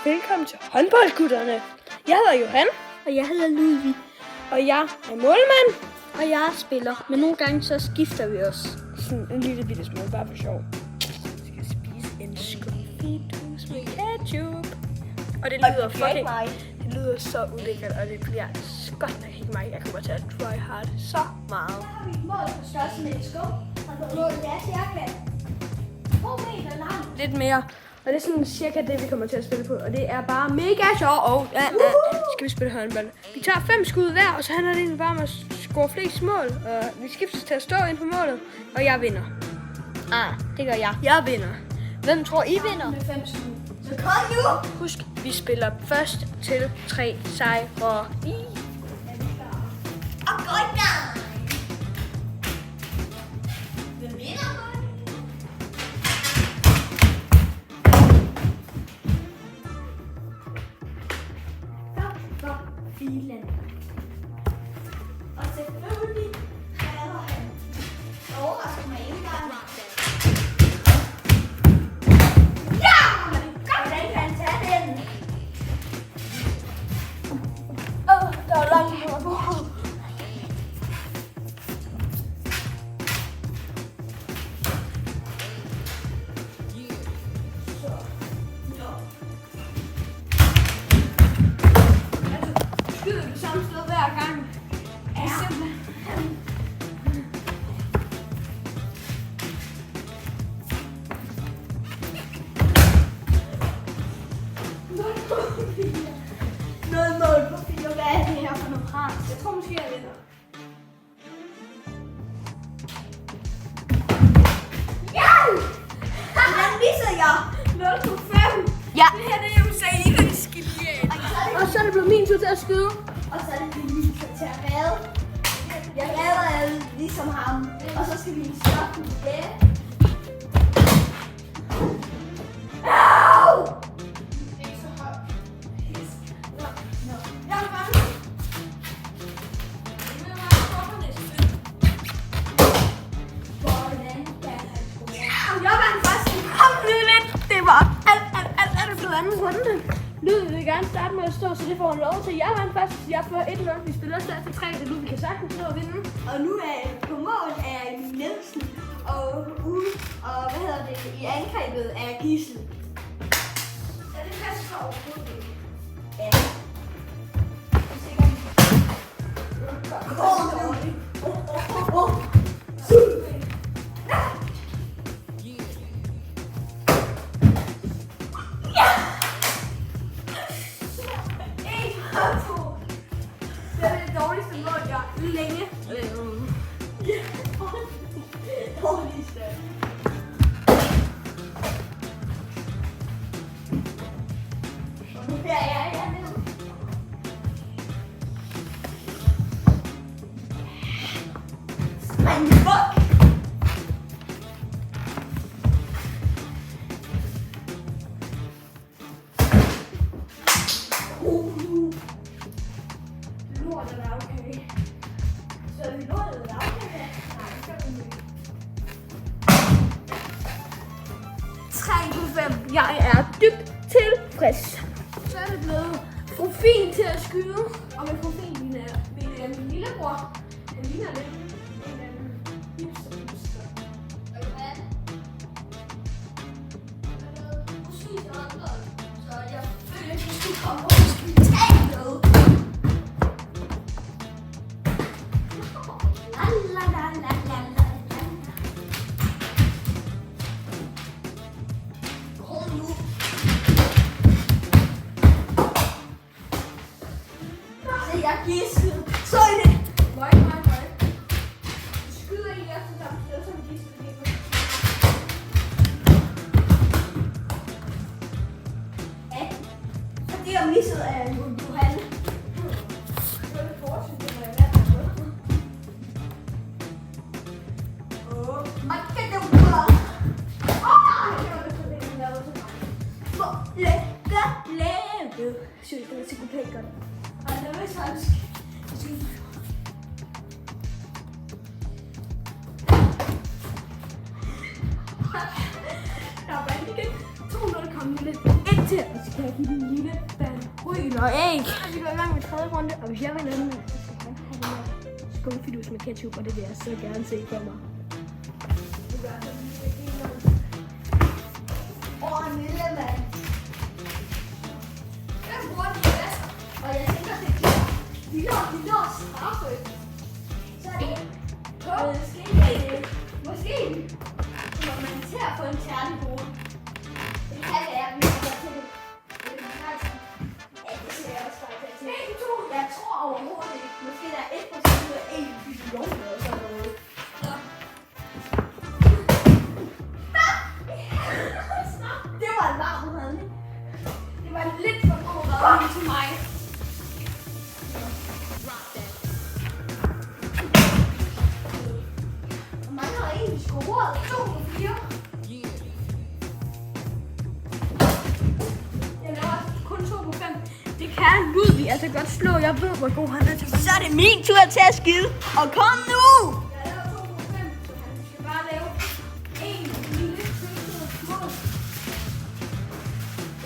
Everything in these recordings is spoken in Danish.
og velkommen til håndboldgutterne. Jeg hedder Johan. Og jeg hedder Ludvig. Og jeg er målmand. Og jeg er spiller, men nogle gange så skifter vi os. Sådan en lille bitte smule, bare for sjov. Jeg skal spise en skumfitus med ketchup. Og det lyder fucking... Det lyder så ulækkert, og det bliver godt nok ikke mig. Jeg kommer til at try hard så meget. Der har vi et mål på størrelse med et skum. Og målet er cirka 2 meter lang. Lidt mere. Og det er sådan cirka det, vi kommer til at spille på. Og det er bare mega sjovt. Og skal vi spille håndbold. Vi tager 5 skud hver, og så handler det egentlig bare om at score flest mål. Og vi skiftes til at stå ind på målet, og jeg vinder. Det gør jeg. Jeg vinder. Hvem tror I vinder? Med 5 skud. Så kom nu! Husk, vi spiller først til 3 sejre i. Og godt da! Hvem vinder? Filen. Og selvfølgelig redder han. Overrasker mig ikke engang. Ja! Hvordan kan han tage den? Der er langt på bordet. Skyder vi samme sted hver gang. Noget mål på 4. Hvad er det her for noget pres? Jeg tror måske, jeg vinder. Ja! Hvordan misser jeg? 0 på 5. Ja. Det her det er jo seriøst genialt. Og så er det blevet min tur til at skyde. Og så er det min tur til at redde. Jeg redder ligesom ham. Og så skal vi stoppe den igen. Au! Det er ikke så højt. Jeg er bange. Hvordan kan han score? Jeg vandt først. Kom nu lidt. Det var alt for anden runde. Ludvig vil gerne starte med at stå, så det får han lov til. Jeg vandt først. Jeg får 1-0. Vi spiller stadig til 3. Det er Ludvig kan sagtens nå at vinde. Og nu er jeg på mål er Emil Nielsen. Og ude, og hvad hedder det, i angrebet er Gissel. Ja, det passer så overhovedet ikke. Ja. Det er det dårligste mål, jeg længe. Dårligste. Og nu er jeg med. Spring fuck! Lort er okay. Så er vi lortet eller okay? Nej, det skal vi ikke. 3 på 5. Jeg er dybt tilfreds. Så er det blevet Profin til at skyde. Og med Profin, min lillebror, han ligner lidt en anden hipster. Og Johan? Præcis håndbold. Så jeg føler, at vi skulle komme på hospitalet. La la la la la la. Kom nu. Se, jeg gidsel. Så er det. Møg. Skyder I efter samme sted som de skal. Ja, fordi jeg missede af Johan. Så er det fortsat, at jeg er Og kan det jo bare. Lægge. Sygt, det er psykopat. Og nervøs fransk. Der er bare ikke 200 kommet lidt. 1 til, og så kan jeg give den en lille bandryl og æg. Vi går i gang med 3. runde, og hvis jeg vinder den, så skal han have den her skumfidus med ketchup, og det vil jeg så gerne se for mig. En lille mand. Jeg bruger de bedste, og jeg tænker, det bliver lille og straffe. Så er det måske kommer man til at få en tærtebrud. Det kan være, at vi skal til det. Det ser jeg også faktisk til. Jeg tror overhovedet ikke. Måske der er 1% ud af 1 billion eller sådan noget. Det var en varm redning. Det var lidt for god redning til mig. Og mange har egentlig scoret 2-4. Jeg laver kun 2-5. Det kan Ludvig altså godt slå. Jeg ved, hvor god han er til. Så er det min tur til at skide. Og kom nu! Jeg laver 2-5, så han skal bare lave en lille mål.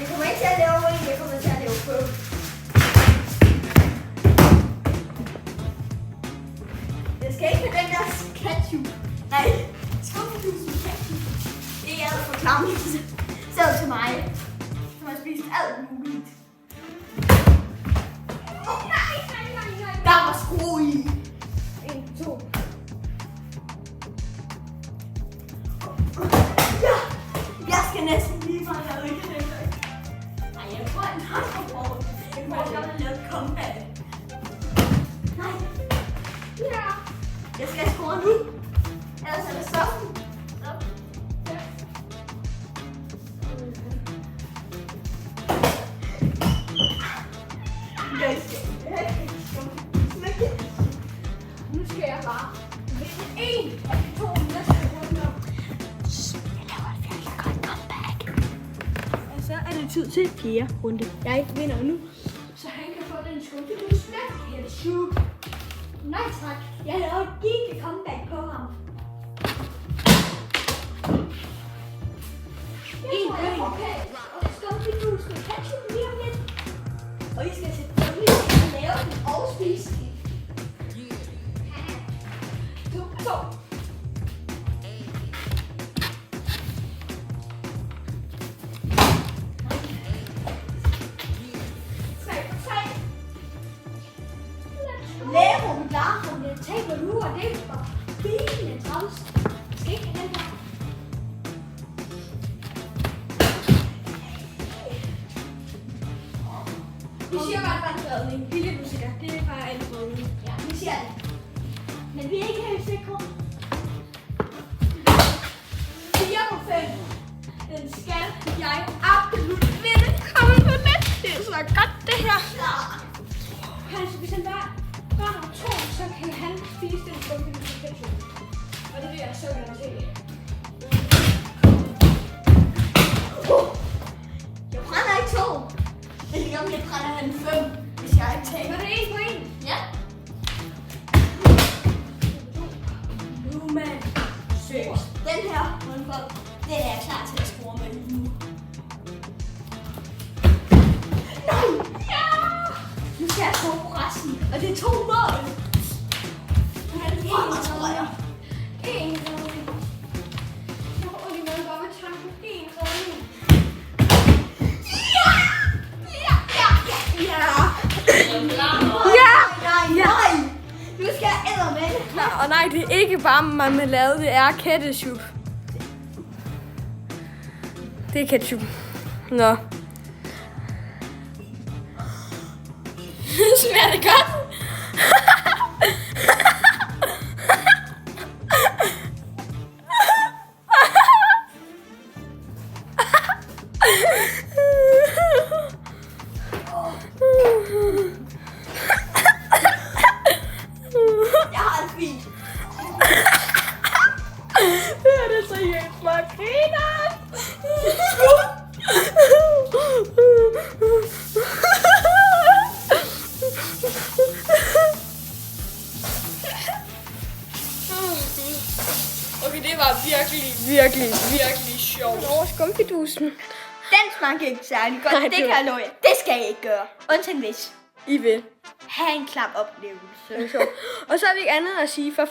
Jeg kommer ikke til at lave en, jeg kommer til at lave 5. Jeg skal ikke have den der ketchup. Nej, skumfidusen ketchup. Det er alt for klamligt. Selv til mig, som har spist alt muligt. Nej. Der var skru i. 1, 2. Ja, jeg skal næsten lige mig, jeg ikke det. Nej, jeg får en hamburger. Jeg får godt at lave et comeback. Nej. Ja. Jeg skal score nu. Ellers er det sådan. Nu skal jeg bare vinde en af de 2 næste runder. Jeg laver et virkelig godt comeback. Og så er det tid til 4. runde. Jeg vinder nu, så han kan få den skumfidus med ketchup. Nej tak. Jeg laver et giga comeback på ham. En Jeg point. får og skumfidus med ketchup lige om lidt. Og I skal selvfølgelig lave den og spise den. 2. Lærum, larum, jeg taber nu, og det er bare bilende træls. Skal ikke have den her. Vi siger bare vandredning. Billig musiker. Det er bare en redning. Ja, vi siger det. Men vi er ikke helt sikre. 4 på 5. Den skal jeg absolut vinde. Kom på net. Det er så godt det her. Kanskje hvis han bare har 2, så kan han spise den skumfidus med ketchup. Og det vil jeg så gerne se. Jeg brænder ikke 2. Men lige om lidt brænder han 5, hvis jeg ikke taber. Var det 1 på 1? Ja. Nu mand. Seriøst. Den her rundbold, den er jeg klar til at score med nu. Nej! Ja! Nu skal jeg score på resten, og det er 2 mål. Han er Fremad, tror jeg. 1 redning. Jeg har ondt i maven bare med tanken. 1 redning. Ja! Ja! Ja! Ja! Ja! Nej! Nu skal jeg eddermame. Og nej, det er ikke bare marmelade, det er ketchup. Det er ketchup. Nå. Smager det godt? Jeg har det fint. Det er det seriøst for griner. Okay, det var virkelig sjovt. Over skumfidusen. Den smagte ikke særlig godt. Nej, Det det kan var- jeg love jer. Det skal I ikke gøre. Undtagen hvis. I vil. Ha' en klap oplevelse. Det er sjovt. Og så har vi ikke andet at sige for